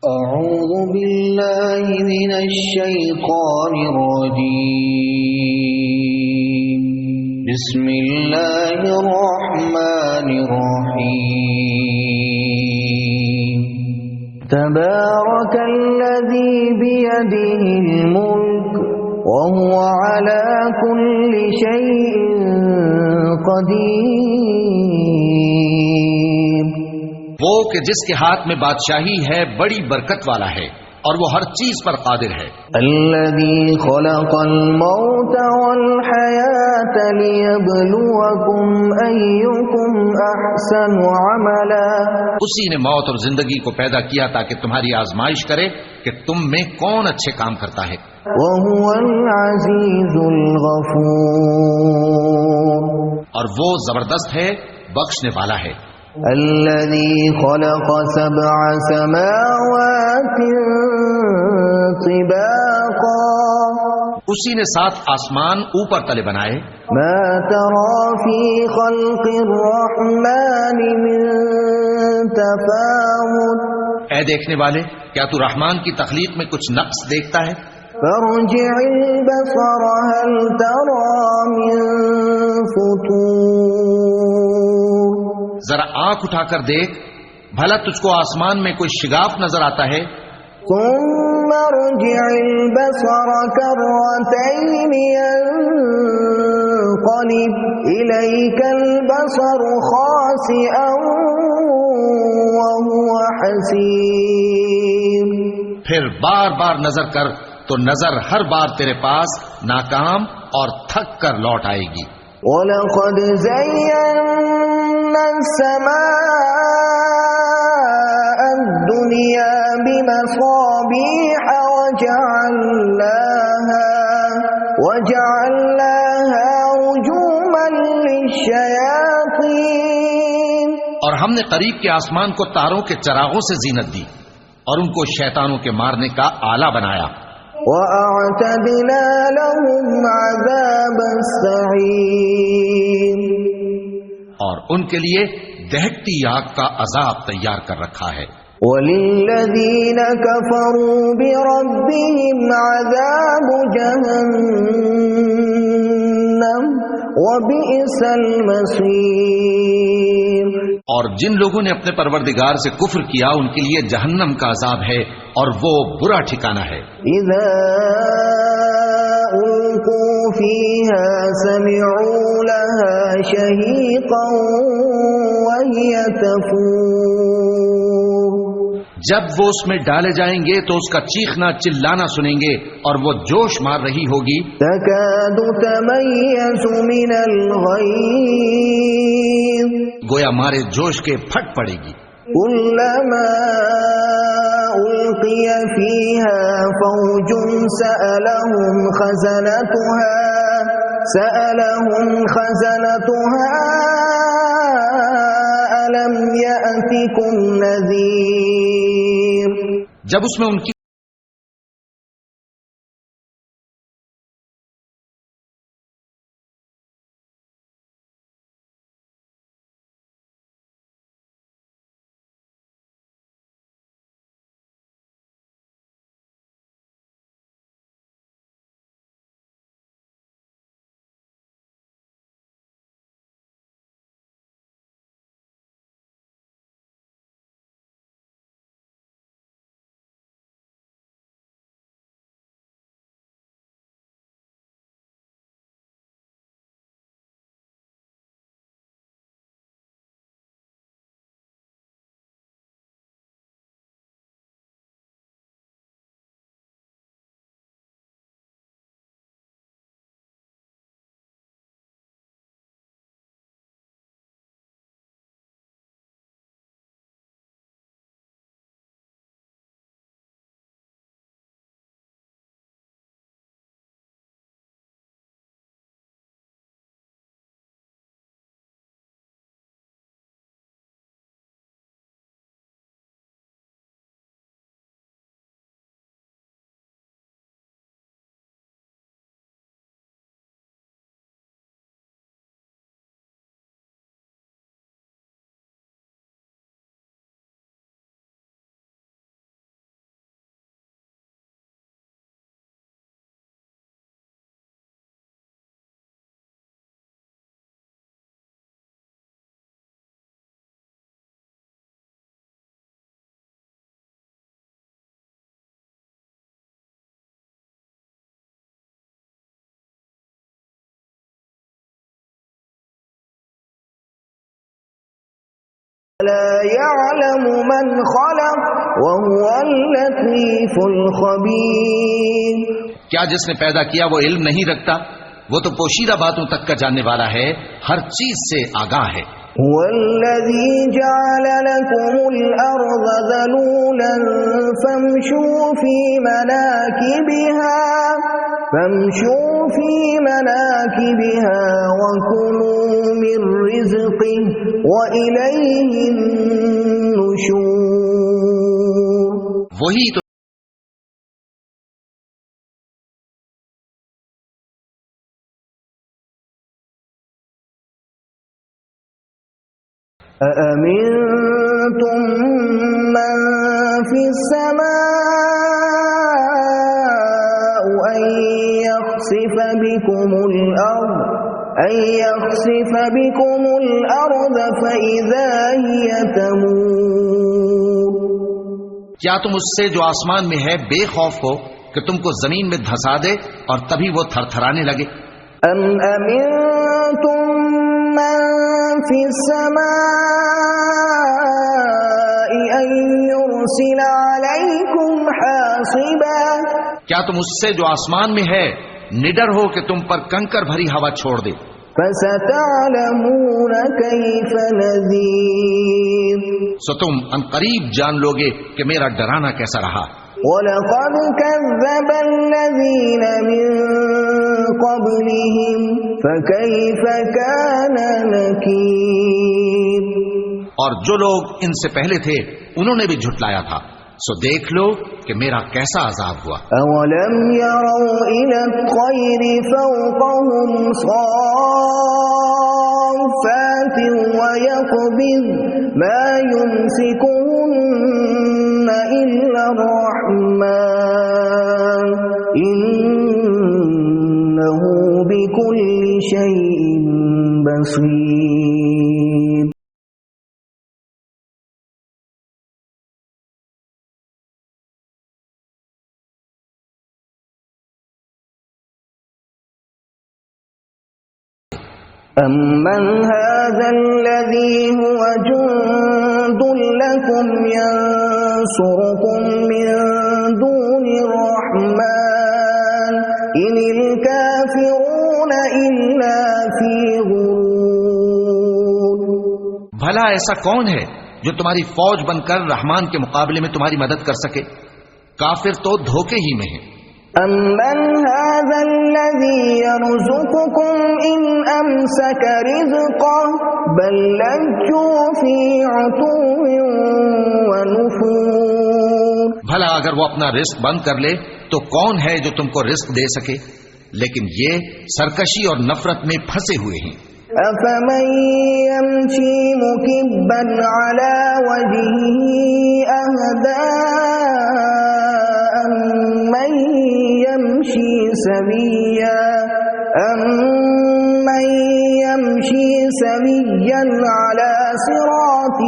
أعوذ بالله من الشيطان الرجيم بسم الله الرحمن الرحيم تبارك الذي بيده الملك وهو على كل شيء قدير وہ کہ جس کے ہاتھ میں بادشاہی ہے بڑی برکت والا ہے اور وہ ہر چیز پر قادر ہے. الذي خلق الموت والحياة ليبلوكم أيكم أحسن عملا. اسی نے موت اور زندگی کو پیدا کیا تاکہ تمہاری آزمائش کرے کہ تم میں کون اچھے کام کرتا ہے. وهو العزيز الغفور. اور وہ زبردست ہے، بخشنے والا ہے. الذي خلق سبع سماوات طباقا. اسی نے 7 آسمان اوپر تلے بنائے. ما ترى في خلق الرحمن من تفاوت. اے دیکھنے والے، کیا تو رحمان کی تخلیق میں کچھ نقص دیکھتا ہے؟ فارجع البصر هل ترى من فطور. ذرا آنکھ اٹھا کر دیکھ، بھلا تجھ کو آسمان میں کوئی شگاف نظر آتا ہے؟ ثم ارجع البصر كرتين ينقلب إليك البصر خاسئا وهو حسير. پھر بار بار نظر کر تو نظر ہر بار تیرے پاس ناکام اور تھک کر لوٹ آئے گی. وَلَقَدْ زَيَّنَّا السَّمَاءَ الدُّنْيَا بِمَصَابِيحَ وَجَعَلْنَاهَا رُجُومًا لِلشَّيَاطِينِ. اور ہم نے قریب کے آسمان کو تاروں کے چراغوں سے زینت دی اور ان کو شیطانوں کے مارنے کا آلہ بنایا. وَأَعْتَدْنَا لَهُمْ عَذَابَ السَّعِيرِ. اور ان کے لیے دہکتی آگ کا عذاب تیار کر رکھا ہے. وَلِلَّذِينَ كَفَرُوا بِرَبِّهِمْ عَذَابُ جَهَنَّمَ وَبِئْسَ الْمَصِيرُ. اور جن لوگوں نے اپنے پروردگار سے کفر کیا ان کے لیے جہنم کا عذاب ہے اور وہ برا ٹھکانہ ہے. اذا القوا فيها سمعوا لها شهيقا وهي تفور. جب وہ اس میں ڈالے جائیں گے تو اس کا چیخنا چلانا سنیں گے اور وہ جوش مار رہی ہوگی. تكاد تميز من الغيظ. گویا مارے جوش کے پھٹ پڑے گی. كلما ألقي فيها فوج سألهم خزنتها ألم يأتكم نذير. جب اس میں ان کی لا يعلم من خلق وهو اللطيف الخبير. کیا جس نے پیدا کیا وہ علم نہیں رکھتا؟ وہ تو پوشیدہ باتوں تک کا جاننے والا ہے، ہر چیز سے آگاہ ہے. هو الذي جعل لكم الأرض ذلولا فامشوا في مناكبها وكلوا من رزقه وإليه النشور. وہی تو أأمنتم من في السماء أن يخسف بكم الأرض فإذا هي تمور. کیا تم اس سے جو آسمان میں ہے بے خوف ہو کہ تم کو زمین میں دھسا دے اور تبھی وہ تھر تھرانے لگے؟ أم أمنتم من في السماء أن يرسل عليكم حاصبا. کیا تم اس سے جو آسمان میں ہے نڈر ہو کہ تم پر کنکر بھری ہوا چھوڑ دے؟ فستعلمون كيف نذير. سو تم ان قریب جان لوگے کہ میرا ڈرانا کیسا رہا. وَلَقَدْ كَذَّبَ الَّذِينَ مِن قَبْلِهِمْ فَكَيْفَ كَانَ نَكِيرِ. اور جو لوگ ان سے پہلے تھے انہوں نے بھی جھٹلایا تھا، سو دیکھ لو کہ میرا کیسا عذاب ہوا. أَوَلَمْ يَرَوْا إِلَى الطَّيْرِ فَوْقَهُمْ صَافَّاتٍ وَيَقْبِضْنَ مَا يُمْسِكُهُنَّ إِلَّا الرَّحْمَنُ إِنَّهُ بِكُلِّ شَيْءٍ بَصِيرٌ. أَمَّنْ هَذَا الَّذِي هُوَ جُندٌ لَكُمْ يَنصُرُكُمْ مِنْ دُونِ الرَّحْمَنِ إِنِ الْكَافِرُونَ إِلَّا فِي غُرُورٍ. بھلا ایسا کون ہے جو تمہاری فوج بن کر رحمان کے مقابلے میں تمہاری مدد کر سکے؟ کافر تو دھوکے ہی میں ہیں. أَمَّنْ هَذَا الَّذِي يَرْزُقُكُمْ إِنْ أَمْسَكَ رِزْقَهُ بَلْ لَجُّوا فِي عُتُوٍّ وَنُفُورٍ. بھلا اگر وہ اپنا رزق بند کر لے تو کون ہے جو تم کو رزق دے سکے؟ لیکن یہ سرکشی اور نفرت میں پھنسے ہوئے ہیں. أَفَمَن يَمْشِي مُكِبًّا عَلَى وَجْهِهِ أَهْدَىٰ أَمَّن يَمْشِي سَوِيًّا عَلَى صِرَاطٍ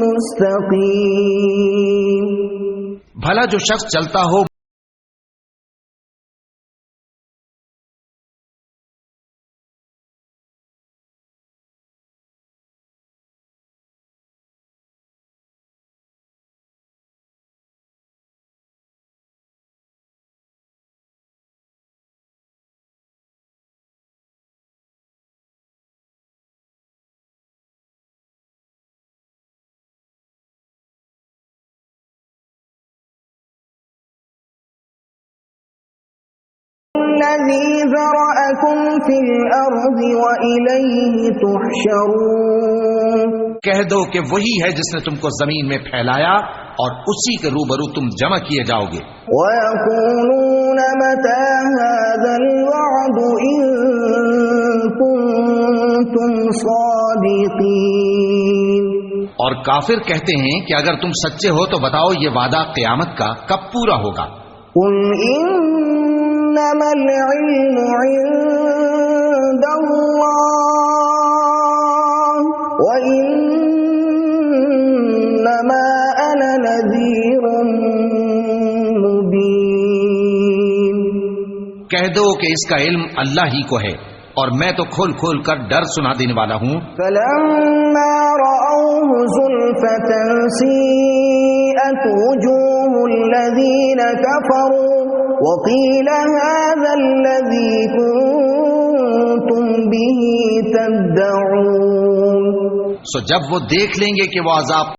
مُسْتَقِيمٍ. بھلا جو شخص چلتا ہو الذي ذرأكم في الأرض وإليه تحشرون. کہہ دو کہ وہی ہے جس نے تم کو زمین میں پھیلایا اور اسی کے روبرو تم جمع کیے جاؤ گے. وَيَقُولُونَ مَتَى هَذَا الْوَعْدُ إِن كُنتُمْ صَادِقِينَ. اور کافر کہتے ہیں کہ اگر تم سچے ہو تو بتاؤ یہ وعدہ قیامت کا کب پورا ہوگا. قُلْ إِنَّمَا الْعِلْمُ عِندَ اللَّهِ وَإِنَّمَا أَنَا نَذِيرٌ مُبِينٌ. کہہ دو کہ اس کا علم اللہ ہی کو ہے اور میں تو کھول کھول کر ڈر سنا دینے والا ہوں. فَلَمَّا رَأَوْا اللَّهُ زُلْفَةً سِيئَتْ وُجُوهُ الَّذِينَ كَفَرُوا وَقِيلَ هَذَا الَّذِي كُنتُم بِهِ تَدَّعُونَ۔ سو جب وہ دیکھ لیں گے کہ وہ عذاب